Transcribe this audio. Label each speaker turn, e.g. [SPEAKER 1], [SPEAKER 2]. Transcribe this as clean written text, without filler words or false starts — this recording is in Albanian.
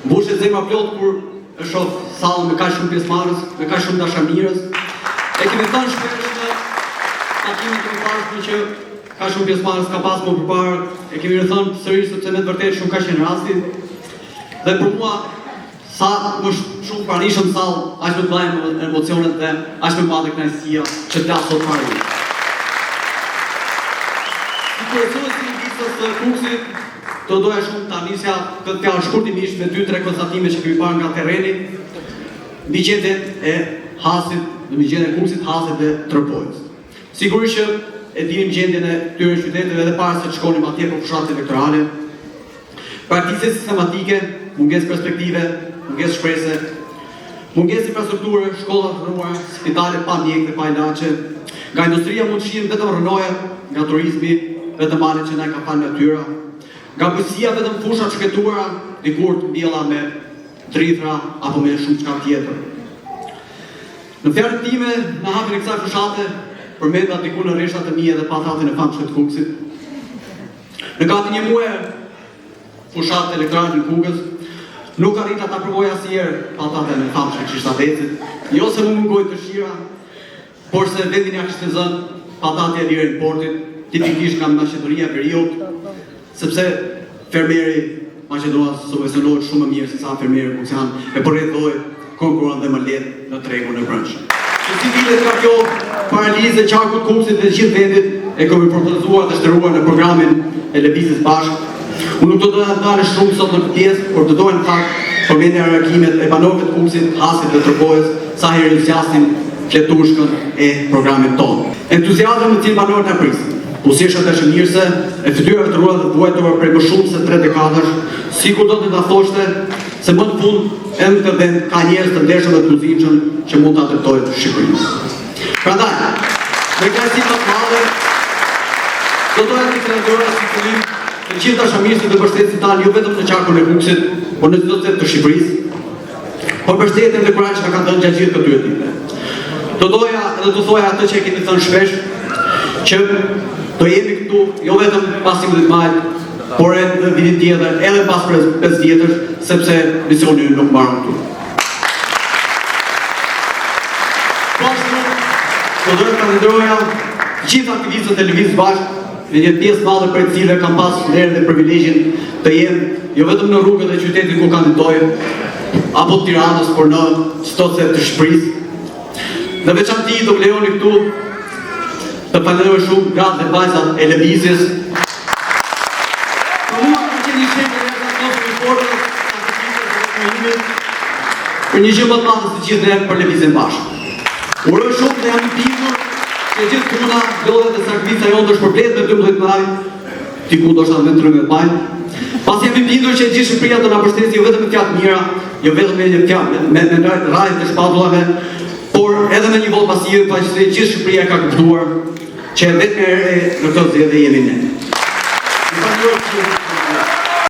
[SPEAKER 1] Mbushet zemra plot kur e shoh sallën me kaq shumë pjesëmarrës, me kaq shumë dashamirës. E kemi thënë shpesh në takimin e parë që ka shumë pjesëmarrës ka pas më përpara, e kemi thënë sërish sepse me të vërtetë shumë ka qenë rasti. Dhe për mua sa më shumë pranishëm sallë, aq më të vajmë emocionet dhe aq më madhe kënaqësia që t'la sot marrë. Si përësuesi i listës së Kuksit, të doja shumë ta nisja këtë fjalë shkurtimisht me 2-3 konstatime që kemi parë nga terreni, mbi gjendjen e Hasit, mbi gjendjen e Kuksit, Hasit dhe Tërpojës. Sigurisht që e dinim gjendjen e këtyre qyteteve edhe para se të shkonim atje për fushatë elektorale. Praktikë sistematike, mungesë perspektive, mungesë shprese, mungesë infrastrukture, shkolla të rënuara, spitale pa mjek dhe pa ilaçe. Nga industria mund të shihen vetëm rënoja, nga turizmi vetëm malet që na ka falë natyra. Nga bujësia vetëm fusha të shketuara, dikur të mbjella me drithra apo me shumë çka tjetër. Në fjalët time, në hapjen e kësaj fushate, përmenda diku në rreshtat e mia dhe patatin e famshme të Kuksit. Në gati një muaj fushat elektorale në Kukës, nuk arrita ta provoj asnjëherë patatin e famshme të Shtadecit, jo se më mungoi dëshira, por se vendin ja kishte zënë patatja e lirë në portit, tipikisht nga Maqedonia Veriut, sepse fermeri Maqedonas subvencionohet shumë më mirë se sa fermeri kuksian e përrethoj konkuron dhe më lehtë në tregun e brendshëm. Si vitet nga kjo paralizë e qarkut Kuksit dhe gjithë vendit e kemi propozuar dhe shtëruar në programin e Lëvizjes Bashkë. Unë nuk do të dalë shumë sot në këtë pjesë, por të doja në fakt përmendja e reagimet e banorëve të Kuksit, Hasit dhe Tërpojës, sa herë zgjasin fletushkën e programit tonë. Entuziazmi me cilin banorët na prisin. Buzëqeshja dashëmirëse, e fytyrave të ruajtura dhe vuajtura prej më shumë se 3 dekadash, sikur do të na thoshte se më në fund edhe në këtë vend ka njerëz të ndershëm dhe të muzikshëm që mund ta adoptojnë Shqipërinë. Prandaj, me kënaqësi të madhe, do doja të falenderoj si fillim të gjithë dashamirësit dhe mbështetësit tanë jo vetëm në qarkun e Kuksit, por në çdo cep të Shqipërisë, por mbështetjen dhe kurajin që na kanë dhënë gjatë gjithë këtyre ditëve. Do doja edhe të thoja atë që e kemi thënë shpesh, që do jemi këtu jo vetëm pas 11 majit, por edhe në vitin tjetër, edhe pas 5 vjetësh, sepse misioni nuk mbaron këtu. Pashtu, do doja të falenderoja gjithë aktivistët e Lëvizjes Bashkë, në një pjesë madhe për të cilëve kam pas vlerën dhe privilegjin të jem jo vetëm në rrugët e qytetit ku kandidoj, apo të Tiranës, por në çdo cep të Shqipërisë. Në veçanti do lejoni këtu të falenderoj shumë gratë dhe vajzat e Lëvizjes. Për mua ka qenë një shembull i fortë për një gjë më të madhe se gjithë ne për Lëvizjen Bashkë. Uroj shumë dhe jam i bindur që gjithë puna, lodhet dhe sakrifica jonë të shpërblet me 12 maj, diku ndoshta me 13 maj. Pas jam i bindur që gjithë Shqipëria do na mbështesë jo vetëm me fjalë të mira, jo vetëm me një fjalë, me rrajt të shpatullave, por edhe me një votë masive, pa që gjithë Shqipëria ka kuptuar që vetëm në këtë zgjedhje jemi ne.